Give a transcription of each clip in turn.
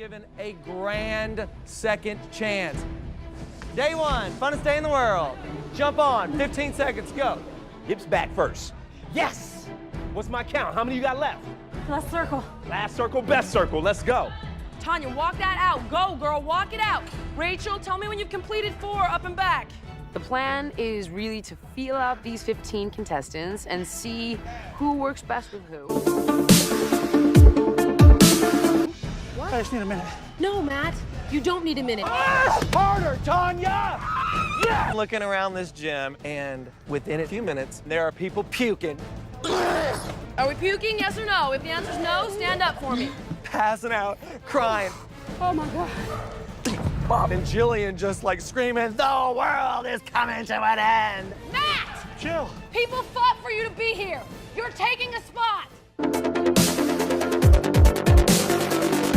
given a grand second chance. Day one, funnest day in the world. Jump on, 15 seconds, go. Hips back first. Yes! What's my count? How many you got left? Last circle. Last circle, best circle. Let's go. Tanya, walk that out. Go, girl, walk it out. Rachel, tell me when you've completed 4 up and back. The plan is really to feel out these 15 contestants and see who works best with who. What? I just need a minute. No, Matt, you don't need a minute. Harder, Tanya! Yeah! Looking around this gym, and within a few minutes, there are people puking, Are we puking, yes or no? If the answer's no, stand up for me. passing out, crying. Oh my God. Bob and Jillian just like screaming, the world is coming to an end. Matt! Chill. People fought for you to be here. You're taking a spot.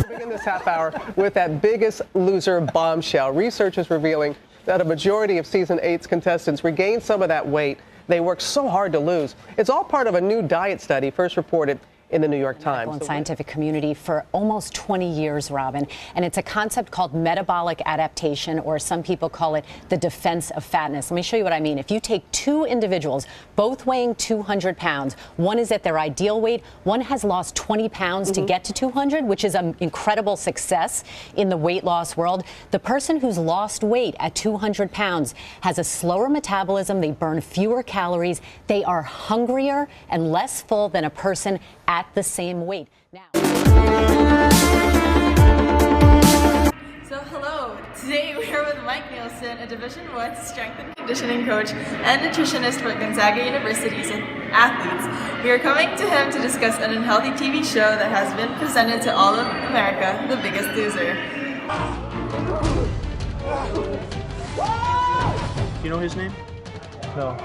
Begin this half hour with that Biggest Loser bombshell. Researchers revealing that a majority of season 8's contestants regained some of that weight they worked so hard to lose. It's all part of a new diet study first reported in the New York Times. And scientific community for almost 20 years, Robin. And it's a concept called metabolic adaptation, or some people call it the defense of fatness. Let me show you what I mean. If you take 2 individuals, both weighing 200 pounds, one is at their ideal weight, one has lost 20 pounds to get to 200, which is an incredible success in the weight loss world. The person who's lost weight at 200 pounds has a slower metabolism, they burn fewer calories, they are hungrier and less full than a person at the same weight. Now. So hello, today we're here with Mike Nielsen, a Division I strength and conditioning coach and nutritionist for Gonzaga University's athletes. We are coming to him to discuss an unhealthy TV show that has been presented to all of America, The Biggest Loser. You know his name? No.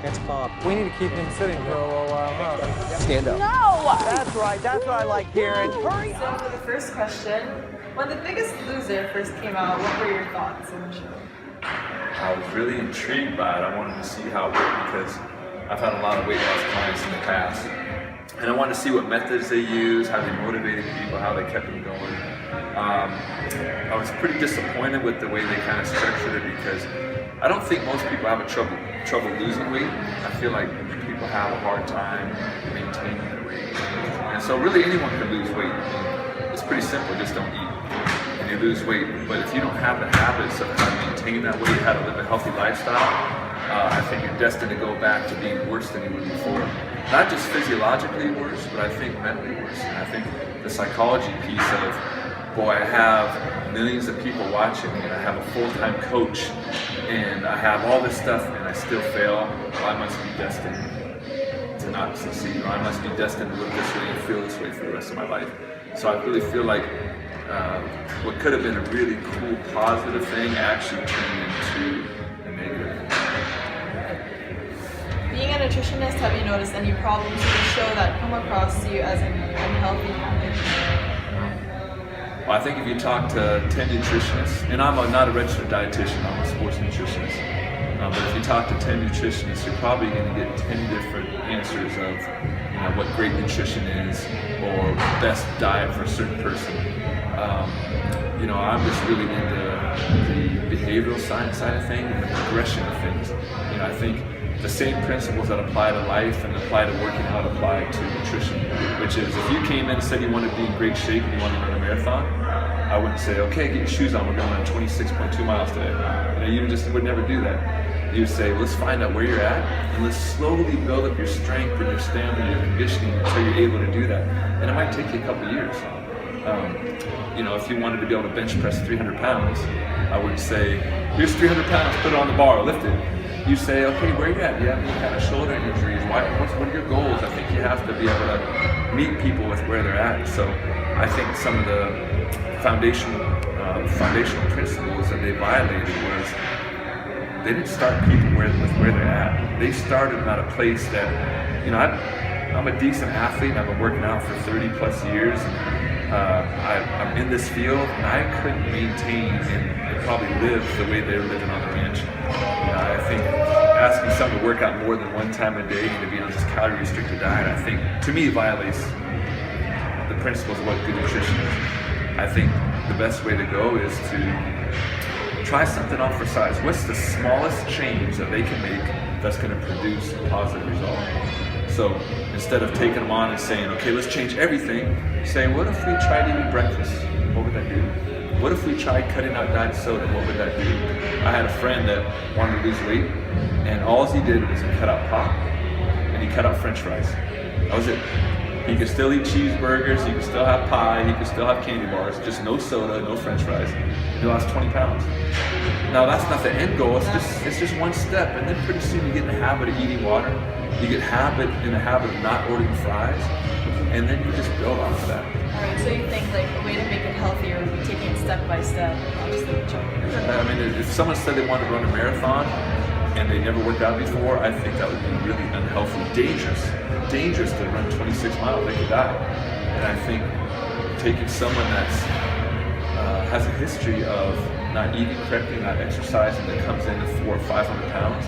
That's Bob. We need to keep him sitting for a little while, huh? Stand up. That's right, that's what I like hearing. Hurry up. So for the first question, when The Biggest Loser first came out, what were your thoughts on the show? I was really intrigued by it. I wanted to see how it worked because I've had a lot of weight loss clients in the past. And I wanted to see what methods they use, how they motivated people, how they kept them going. I was pretty disappointed with the way they kind of structured it because I don't think most people have trouble losing weight. I feel like people have a hard time maintaining their weight. And so really anyone can lose weight. It's pretty simple, just don't eat. And you lose weight. But if you don't have the habits of how to maintain that weight, how to live a healthy lifestyle, I think you're destined to go back to being worse than you were before. Not just physiologically worse, but I think mentally worse. And I think the psychology piece of, boy, I have millions of people watching me, and I have a full-time coach, and I have all this stuff, and I still fail. Well, I must be destined to not succeed, or I must be destined to look this way and feel this way for the rest of my life. So I really feel like what could have been a really cool, positive thing actually turned into a negative. Being a nutritionist, have you noticed any problems with the show that come across to you as an unhealthy habit? Well, I think if you talk to 10 nutritionists, and I'm not a registered dietitian, I'm a sports nutritionist, but if you talk to 10 nutritionists, you're probably going to get 10 different answers of what great nutrition is or best diet for a certain person. I'm just really into the behavioral science side of things and the progression of things. I think the same principles that apply to life and apply to working out apply to nutrition, which is if you came in and said you wanted to be in great shape and you wanted to run a marathon, I wouldn't say, okay, get your shoes on, we're going on 26.2 miles today. You just would never do that. You would say, let's find out where you're at and let's slowly build up your strength and your stamina, your conditioning until you're able to do that. And it might take you a couple of years. If you wanted to be able to bench press 300 pounds, I would say, here's 300 pounds, put it on the bar, lift it. You say, okay, where are you at? Do you have any kind of shoulder injuries? What are your goals? I think you have to be able to meet people with where they're at. So I think some of the foundational principles that they violated was they didn't start people with where they're at. They started them at a place that, I'm a decent athlete and I've been working out for 30 plus years. I'm in this field and I couldn't maintain and probably live the way they're living on the ranch. I think asking someone to work out more than one time a day and to be on this calorie restricted diet, I think to me violates the principles of what good nutrition is. I think the best way to go is to try something on for size. What's the smallest change that they can make that's going to produce a positive result? So instead of taking them on and saying, okay, let's change everything, say, what if we tried eating breakfast? What would that do? What if we tried cutting out diet soda? What would that do? I had a friend that wanted to lose weight, and all he did was he cut out pop and he cut out French fries. That was it. He could still eat cheeseburgers, he could still have pie, he could still have candy bars, just no soda, no French fries. He lost 20 pounds. Now that's not the end goal, it's just one step, and then pretty soon you get in the habit of eating water, you get in the habit of not ordering fries, and then you just build off of that. Alright, so you think like a way to make it healthier would be taking it step by step, obviously with chocolate. I mean, if someone said they wanted to run a marathon and they never worked out before, I think that would be really unhealthy, dangerous to run 26 miles, they could die. And I think taking someone that's has a history of not eating correctly, not exercising, that comes in at 400 or 500 pounds,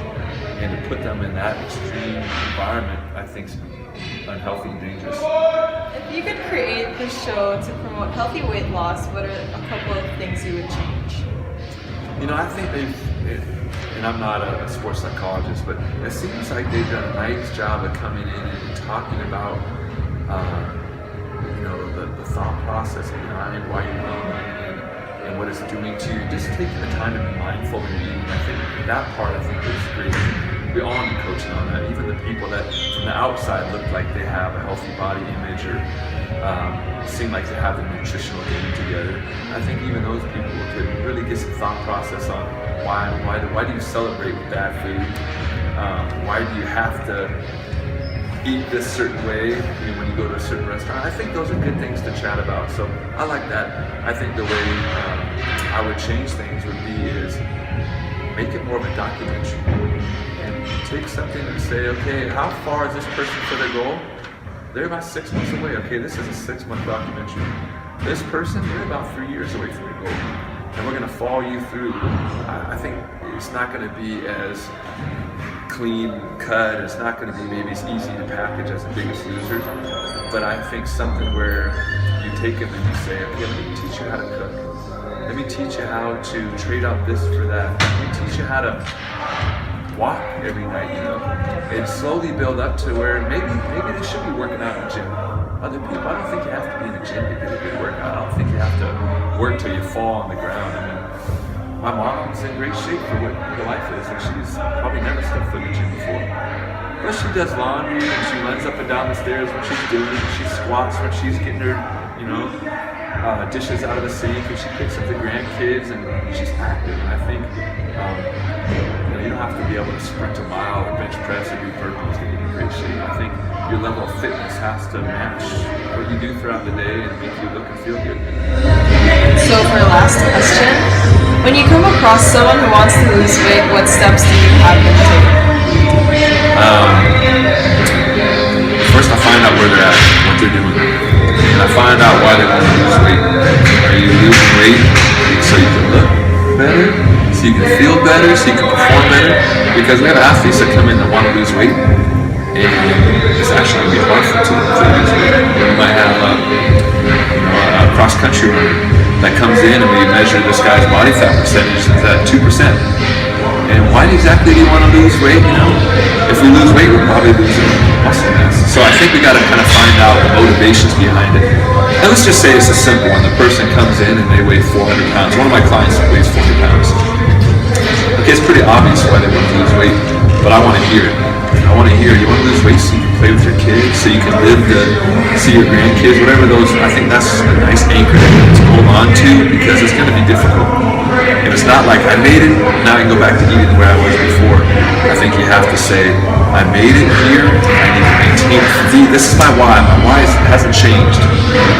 and to put them in that extreme environment, I think is unhealthy and dangerous. If you could create the show to promote healthy weight loss, what are a couple of things you would change? You know, I think and I'm not a sports psychologist, but it seems like they've done a nice job of coming in and talking about, you know, the thought process behind why you're eating and what it's doing to you. Just taking the time to be mindful when you're eating. I think that part, I think, is great. We all need coaching on that. Even the people that from the outside look like they have a healthy body image or seem like they have the nutritional game together. I think even those people could really get some thought process on why do you celebrate with bad food? Why do you have to eat this certain way when you go to a certain restaurant? I think those are good things to chat about. So I like that. I think the way I would change things would be is make it more of a documentary and take something and say, okay, how far is this person for their goal? They're about 6 months away. Okay, this is a 6-month documentary. This person, they're about 3 years away from their goal. And we're gonna follow you through. I think it's not gonna be as clean cut, it's not gonna be maybe as easy to package as The Biggest Loser, but I think something where you take them and you say, okay, let me teach you how to cook. Let me teach you how to trade out this for that. Let me teach you how to walk every night, you know, and slowly build up to where maybe they should be working out in the gym. Other people, I don't think you have to be in the gym to get a good workout. I don't think you have to work till you fall on the ground. I mean, my mom's in great shape for what her life is, and she's probably never stepped foot in the gym before. But she does laundry, and she runs up and down the stairs when she's doing it. She squats when she's getting her, you know, dishes out of the sink, and she picks up the grandkids, and she's active. And I think you don't have to be able to sprint a mile or bench press or do burpees to get in great shape. I think your level of fitness has to match what you do throughout the day and make you look and feel good. So for our last question, when you come across someone who wants to lose weight, what steps do you have them take? First I find out where they're at, what they're doing. And I find out why they want to lose weight. Are you losing weight so you can look better? So you can feel better, so you can perform better? Because we have athletes that come in that want to lose weight, and it's actually going to be hard for them to lose weight. We might have a cross-country runner that comes in and we measure this guy's body fat percentage at 2%. And why exactly do you want to lose weight? You know, if we lose weight, we're probably losing muscle mass. So I think we got to kind of find out the motivations behind it. And let's just say it's a simple one. The person comes in and they weigh 400 pounds. One of my clients weighs 400 pounds. Okay, it's pretty obvious why they want to lose weight, but I want to hear it. I want to hear, you want to lose weight so you can play with your kids, so you can live to see your grandkids, whatever those, I think that's a nice anchor to hold on to, because it's going to be difficult. And it's not like I made it, now I can go back to eating the way I was before. I think you have to say, I made it here, I need to maintain it. This is my why hasn't changed.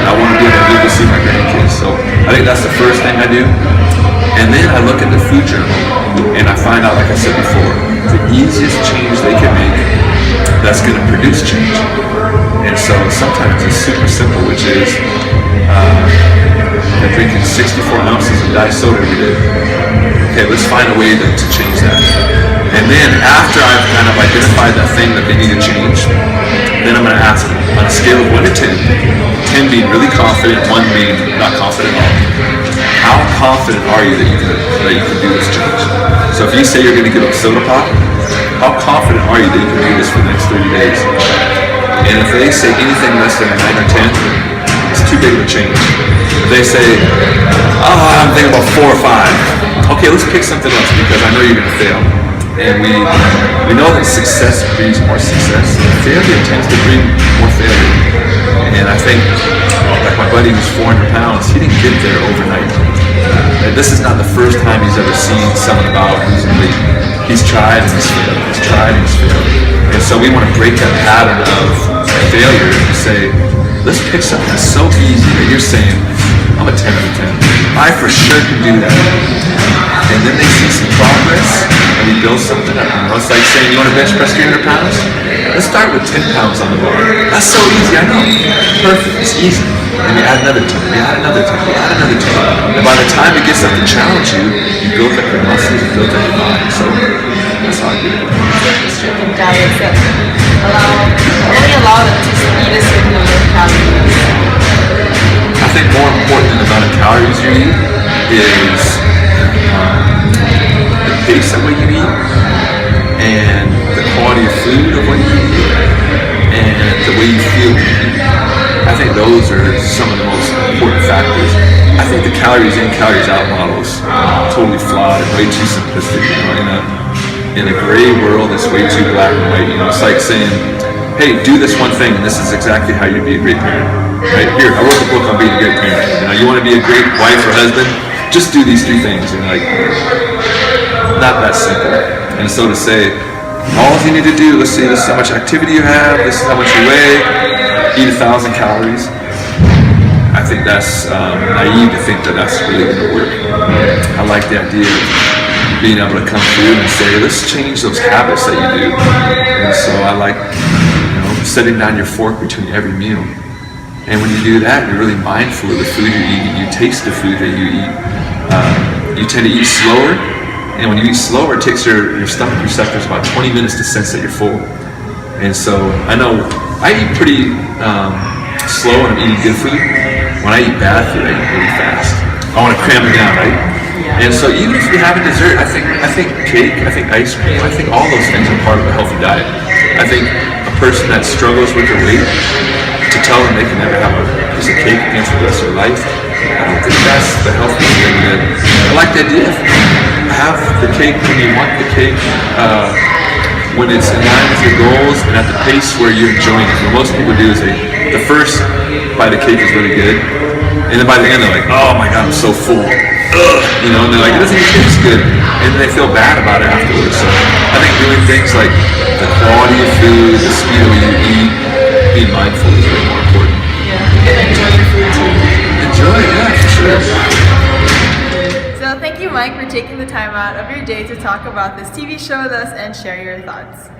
I want to be able to live to see my grandkids. So I think that's the first thing I do. And then I look at the food journal and I find out, like I said before, the easiest change they can make that's going to produce change. And so sometimes it's super simple, which is drinking 64 ounces of diet soda every day. Okay, let's find a way to change that. And then after I've kind of identified that thing that they need to change, then I'm going to ask them on a scale of 1 to 10, 10 being really confident, one being not confident at all. How confident are you that you can do this change? So if you say you're going to give up soda pop, how confident are you that you can do this for the next 30 days? And if they say anything less than a 9 or 10, it's too big of a change. If they say, oh, I'm thinking about 4 or 5, okay, let's pick something else because I know you're going to fail. And we know that success breeds more success. Failure tends to breed more failure. And I think, like my buddy who's 400 pounds, he didn't get there overnight. This is not the first time he's ever seen something about losing weight. He's tried and he's failed. He's tried and he's failed. And so we want to break that pattern of failure and say, let's pick something that's so easy that you're saying, I'm a 10 out of 10. I for sure can do that. And then they see some progress and we build something up. You know, it's like saying, you want to bench press 300 pounds? Let's start with 10 pounds on the bar. That's so easy, I know. Perfect, it's easy. And we add another 10, we add another 10, we add another 10. And by the time it gets up to challenge you, you build up your muscles, you build up your body. So that's how I do it. Restricting diets that only allow them to eat a certain number of calories. I think more important than the amount of calories you eat is the pace of what you eat and the quality of food of what you eat and the way you feel when you eat. I think those are some of the most important factors. I think the calories in, calories out models are totally flawed and way too simplistic. You know, in a gray world, it's way too black and white. You know, it's like saying, hey, do this one thing, and this is exactly how you be a great parent. Right here, I wrote the book on being a great parent. You know, you want to be a great wife or husband, just do these 3 things. And like, not that simple. And so to say, all you need to do, let's say this is how much activity you have, this is how much you weigh, eat 1,000 calories. I think that's naive to think that that's really going to work. I like the idea of being able to come through and say, let's change those habits that you do. And so I like, setting down your fork between every meal. And when you do that, you're really mindful of the food you're eating. You taste the food that you eat. You tend to eat slower. And when you eat slower, it takes your stomach receptors about 20 minutes to sense that you're full. And so I know I eat pretty slow when I'm eating good food. When I eat bad food, I eat really fast. I want to cram it down, right? And so even if you have a dessert, I think cake, I think ice cream, I think all those things are part of a healthy diet. I think a person that struggles with their weight, to tell them they can never have a piece of cake again for the rest of their life, I don't think that's the healthy thing. I like the idea of have the cake when you want the cake, when it's in line with your goals and at the pace where you're enjoying it. What most people do is the first bite of cake is really good, and then by the end they're like, oh my god, I'm so full. Ugh. You know, and they're like, it doesn't even taste good, and then they feel bad about it afterwards. So I think doing things like the quality of food, the speed of what you eat, being mindful is really more important. Yeah, and enjoy your food too. Enjoy, yeah, for sure. So thank you, Mike, for taking the time out of your day to talk about this TV show with us and share your thoughts.